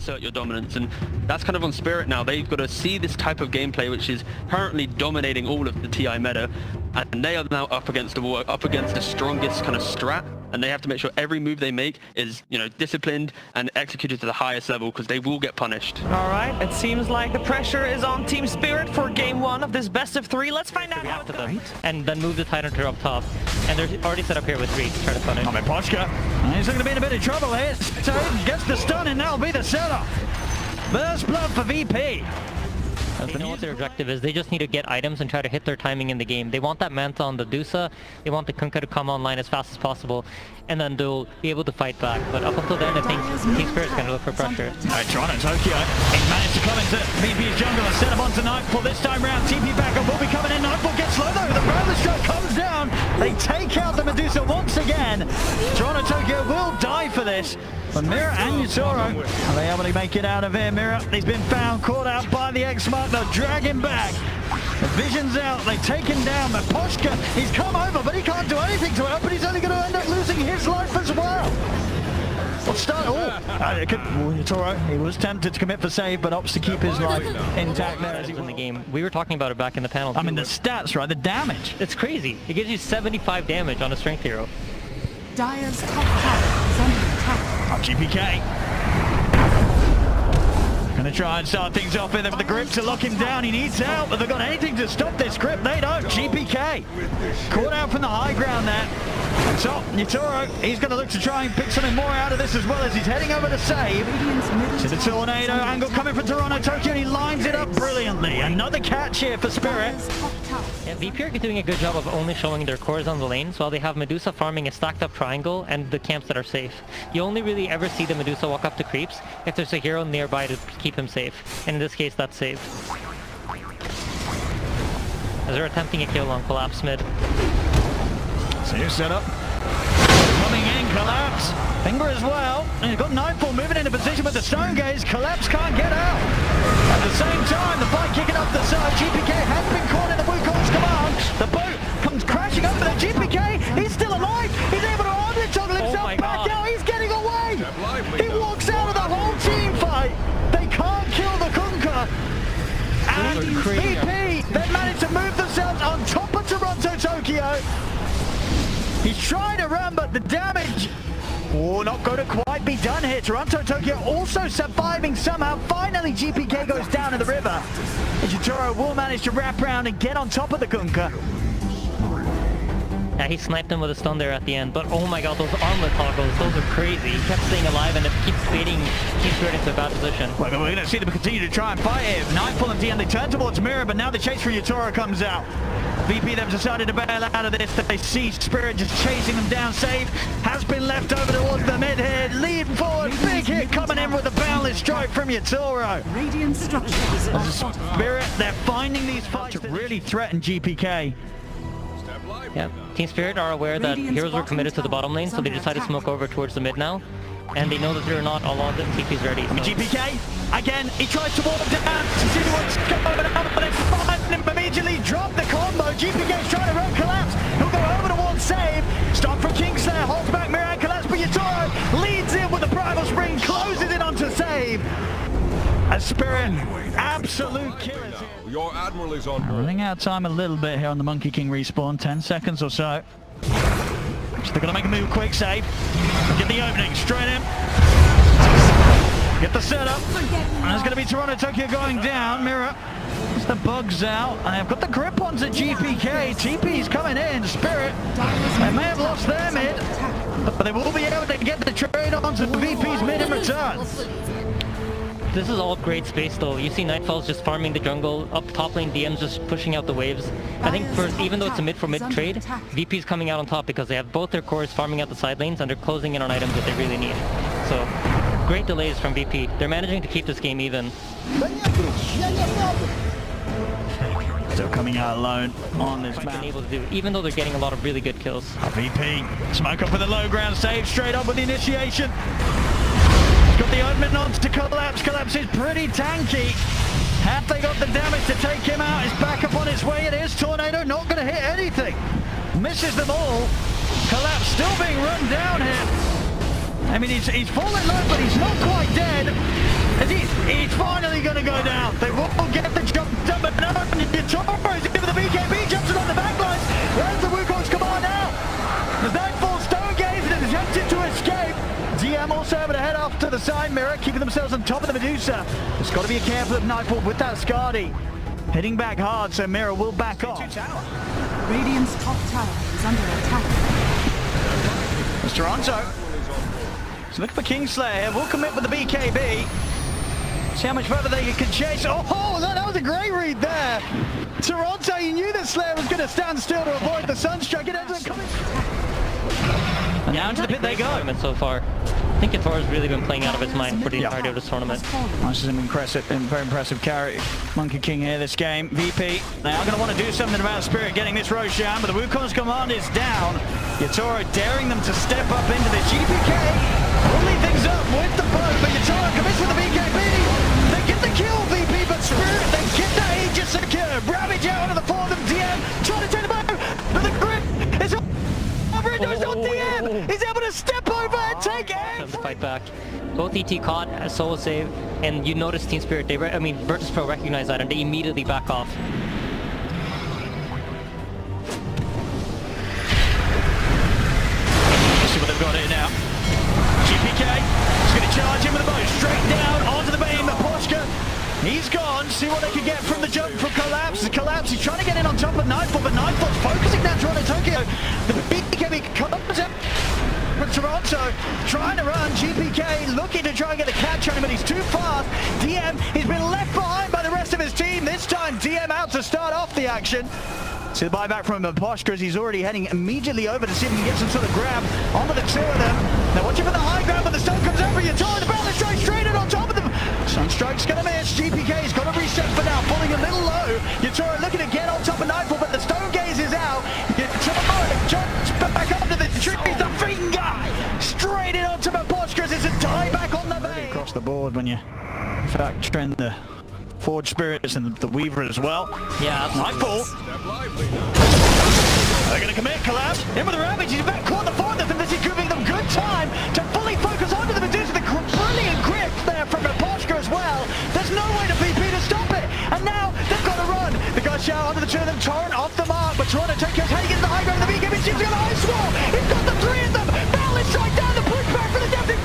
assert your dominance, and that's kind of on Spirit now. They've got to see this type of gameplay, which is currently dominating all of the TI meta, and they are now up against the wall, up against the strongest kind of strat, and they have to make sure every move they make is, you know, disciplined and executed to the highest level, because they will get punished. All right, it seems like the pressure is on Team Spirit for game 1 of this best of 3. Let's find out how it goes. And then move the Titan to up top. And they're already set up here with 3 to try to punish. I mean, psg, he's going to be in a bit of trouble here. So he gets the stun, and that'll be the setup. First blood for VP. They know what their objective is. They just need to get items and try to hit their timing in the game. They want that Manta on the Dusa. They want the Kunkka to come online as fast as possible, and then they'll be able to fight back. But up until then, I think Team Spirit's going to look for pressure. Alright, Toronto Tokyo, he managed to come into VP's jungle and set him onto Nightfall. This time round, TP backup will be coming in. Nightfall gets low though. The Brawler Strike comes down. They take out the Medusa once again. Toronto Tokyo will die for this. But Mira and Yutoro, are they able to make it out of here? Mira, he's been found, caught out by the X-Mark. They'll drag him back. The vision's out, they take him down. But psg, he's come over, but he can't do anything to help, but he's only going to end up losing his life as well. Let's start. Yutoro, he was tempted to commit for save, but opts to keep his life intact there as he in the game. We were talking about it back in the panel. I mean, the stats, right? The damage. It's crazy. It gives you 75 damage on a strength hero. Dire's top tower is under attack. Up GPK. Gonna try and start things off with the grip to lock him down. He needs help. Have they got anything to stop this grip? They don't. GPK caught out from the high ground there. And so Yutoro, he's going to look to try and pick something more out of this, as well as he's heading over to save. To the tornado angle coming from Toronto Tokyo, and he lines it up brilliantly. Another catch here for Spirit. Yeah, VP are doing a good job of only showing their cores on the lanes, while they have Medusa farming a stacked up triangle and the camps that are safe. You only really ever see the Medusa walk up to creeps if there's a hero nearby to keep him safe. And in this case, that's safe. As they're attempting a kill on Collapse mid. So new setup. Coming in, Collapse. Finger as well. And you've got Nightfall moving into position with the Stone Gaze. Collapse can't get out. At the same time, the fight kicking up the side. GPK has been caught in the Wukong's command. The boat comes crashing over there. GPK, he's still alive. He's able to arm toggle himself back out. He's getting away. He walks out of the whole team fight. They can't kill the Kunkka. And VP, they managed to move themselves on top of Toronto Tokyo. He's trying to run, but the damage, not going to quite be done here. Toronto Tokyo also surviving somehow. Finally, GPK goes down in the river. Yutoro will manage to wrap around and get on top of the Kunkka. Yeah, he sniped him with a stun there at the end, but oh my god, those armlet toggles, those are crazy. He kept staying alive and it keeps baiting Team Spirit into a bad position. Well, we're going to see them continue to try and fight it. Nightfall and DN, they turn towards Mira, but now the chase for Yutoro comes out. VP they've decided to bail out of this. They see Spirit just chasing them down. Save has been left over towards the mid here. Lead forward, big hit coming in with a boundless strike from Yutoro. Radiant structures are Spirit, they're finding these fights to really threaten GPK. Yeah, Team Spirit are aware that heroes were committed to the bottom lane, so they decided to smoke over towards the mid now. And they know that they're not all of them. TP's ready. So. GPK, again, he tries to walk down to see what's going on, but they find him immediately, drop the combo. GPK's trying to run Collapse. He'll go over towards save. Stop from Kingslayer, holds back Mirror Collapse, but Yutoro leads in with the Primal Spring, closes it onto save. A Spirit, absolute killers here. Your Admiral is on board. Running out of time a little bit here on the Monkey King respawn, 10 seconds or so. They're going to make a move quick, save. Get the opening, straight in. Get the setup. And there's going to be Toronto Tokyo going down. Mirror. As the bugs out. And they've got the grip onto GPK. TP's coming in. Spirit. They may have lost their mid, but they will be able to get the trade onto the VP's mid in return. This is all great space though. You see Nightfall's just farming the jungle, up top lane DM's just pushing out the waves. I think even though it's a mid for mid trade, VP's coming out on top because they have both their cores farming out the side lanes and they're closing in on items that they really need. So, great delays from VP. They're managing to keep this game even. Still coming out alone on this map. Been able to do, even though they're getting a lot of really good kills. VP, smoke up with the low ground, save straight up with the initiation. Got the opening on to Collapse. Collapse is pretty tanky. Have they got the damage to take him out? He's back up on its way. It is Tornado, not going to hit anything. Misses them all. Collapse still being run down here. I mean, he's falling low, but he's not quite dead. He's finally going to go down. They will get the jump done, but no, Yatoro is giving the BKB, jumps it on the backlines. Where's the Wukong's command now? There's Nightfall, Stone Gaze, and is attempted to escape. DM also able to head off to the side mirror, keeping themselves on top of the Medusa. There's got to be careful of Nightfall with that Skadi. Heading back hard, so Mirror will back off. Radiant's top tower is under attack. It's Toronto. So look for Kingslayer here. We'll commit with the BKB. See how much further they can chase. Oh, that was a great read there. Toronto, you knew that Slayer was going to stand still to avoid the Sunstruck. It ends up coming. And down to the pit they go. So far, I think Yatoro's really been playing out of his mind for the entirety of this tournament. This is an impressive and very impressive carry. Monkey King here this game. VP, they are going to want to do something about Spirit getting this Roshan, but the Wukong's command is down. Yatoro daring them to step up into this. GPK pulling things up with the bow, but Yatoro commits with the BKB. They get the kill, VP, but Spirit, they get the Aegis secure. Ravage out onto the floor of them. DM trying to take the bow, but the grip is over. It's on DM. He's able to step over and take it. To fight back. Both ET caught a solo save, and you notice Team Spirit, VIRTUS.PRO recognize that, and they immediately back off. See what they've got here now. GPK is going to charge him with a bow straight down onto the beam. Poshka, he's gone. See what they can get from the jump from Collapse. The Collapse, he's trying to get in on top of Nightfall, but Nightfall's focusing down Toronto Tokyo. The BKB comes up from Toronto, trying to run. GPK looking to try and get the catch on him, but he's too fast. DM, he's been left behind by the rest of his team. This time, DM out to start off the action. See the buyback from Poshka as he's already heading immediately over to see if he can get some sort of grab onto the two of them. They're watching for the high ground, but the stone comes over. Yatoro, the balance strike straight in on top of them. Sunstrike's going to miss. GPK's got to reset for now, falling a little low. Yatoro looking to get on top of Nightfall, but the stone gaze is out. Yatoro jumps back up to the trees. The finger straight in on top of Poshka as it's a tie back on the bay. Across the board when you factor in the Forge Spirits and the Weaver as well. Yeah, Nightfall. They're going to commit, Collapse. In with the Ravage, he's back caught the fourth, and this is giving them good time to fully focus onto the Medusa. The brilliant grip there from Poshka as well. There's no way to VP to stop it, and now they've got to run. The guys shout onto the two of them, Torrent off the mark, but Toronto Tokyo's heading into the high ground. The BKB seems to get a ice wall. He's got the three of them. Balance strike down, the pushback for the Deputy.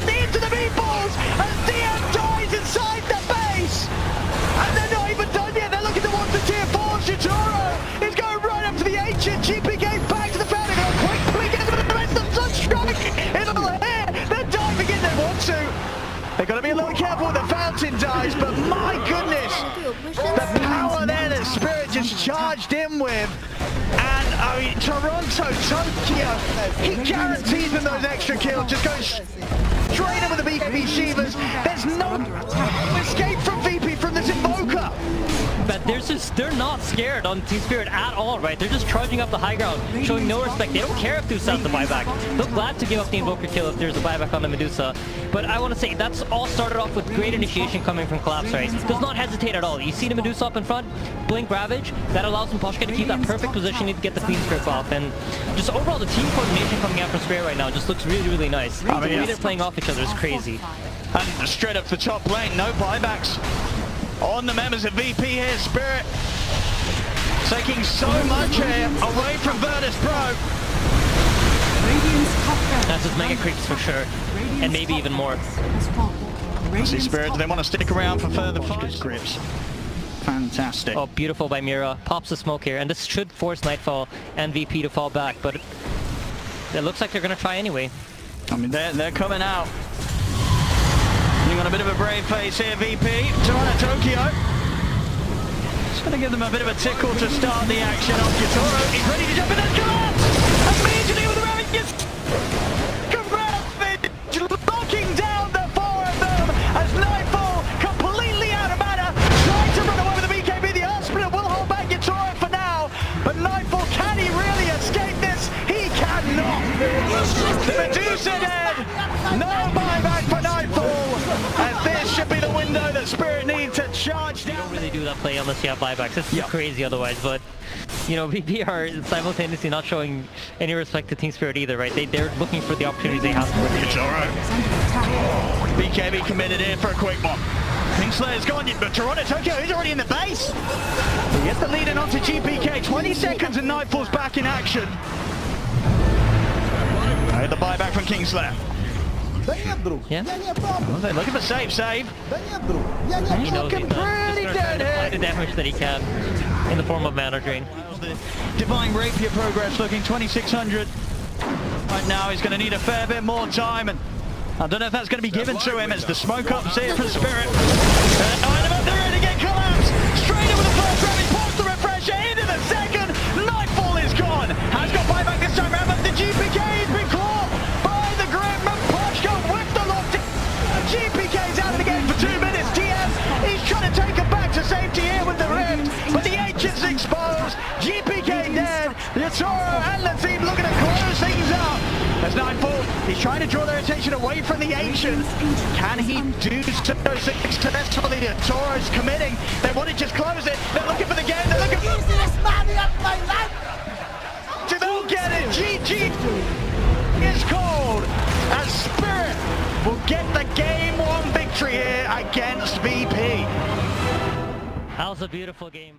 Into the meatballs, and DM dies inside the base. And they're not even done yet. They're looking towards the tier 4. Yatoro is going right up to the ancient. GPK back to the fountain. They're going to quickly get to the rest of the Sunstrike. It's all here. They're diving in. They want to. They've got to be a little careful when the fountain dies. But my goodness, the power there that Spirit just charged in with. And I mean, Toronto, Tokyo, he guarantees them those extra kills. Just going straight in with the BKB Shivas. There's no escape from VP from this Invoker. But they're not scared on Team Spirit at all, right? They're just charging up the high ground, showing no respect. They don't care if Zeus has the buyback. They're glad to give up the Invoker kill if there's a buyback on the Medusa. But I want to say, that's all started off with great initiation coming from Collapse, right? Does not hesitate at all. You see the Medusa up in front, blink Ravage, that allows Poshka to keep that perfect positioning to get the Queen's Grip off. And just overall, the team coordination coming out from Spirit right now just looks really, really nice. The way they're playing off each other is crazy. And straight up the top lane, no buybacks on the members of VP here. Spirit taking so much here away from VIRTUS.PRO. That's his mega creeps for sure, and maybe even more. See Spirit, do they want to stick around for further fights? Grips. Fantastic. Oh, beautiful by Mira. Pops the smoke here, and this should force Nightfall and VP to fall back, but it looks like they're going to try anyway. I mean, they're coming out. You've got a bit of a brave face here, VP. Toronto Tokyo. Just going to give them a bit of a tickle to start the action off. Yatoro, he's ready to jump in and collapse! Immediately with the Ravage! Locking down the four of them as Nightfall completely out of mana, trying to run away with the BKB. The Earth Splitter will hold back Yatoro for now, but Nightfall, can he really escape this? He cannot! The Medusa dead! No buyback for Nightfall, and this should be the window that Spirit need to charge down. You don't really do that play unless you have buybacks. It's crazy otherwise, but you know, VP are simultaneously not showing any respect to Team Spirit either, right? They're looking for the opportunities they have to win. It's alright. BKB committed here for a quick one. Kingslayer's gone, but Toronto Tokyo is already in the base. He gets the lead in onto GPK. 20 seconds and Nightfall's back in action. The buyback from Kingslayer. Yeah. Well, they're looking for save. He knows looking pretty dead here. The damage that he can in the form of mana drain. The Divine Rapier progress looking 2600. Right now he's going to need a fair bit more time, and I don't know if that's going to be given to him as the smoke ups here from Spirit. Item up there to get collapsed. Straight in with the first round. He pops the refresher into the second. Nightfall is gone. Has got buyback this time round, but the GPK has been caught by the Grim. Pochko with the lock. GPK's out of the game for 2 minutes. TS, he's trying to take it back to safety here with the Rift, but the Ancient's exposed. GPK dead. The Toro and the team looking to close things out. As Nightfall, he's trying to draw their attention away from the Ancient. Can he do so successfully? The Toro's committing. They want to just close it. They're looking for the game. They're looking for... They'll get it. GG is called as Spirit will get the game 1 victory here against VP. That was a beautiful game.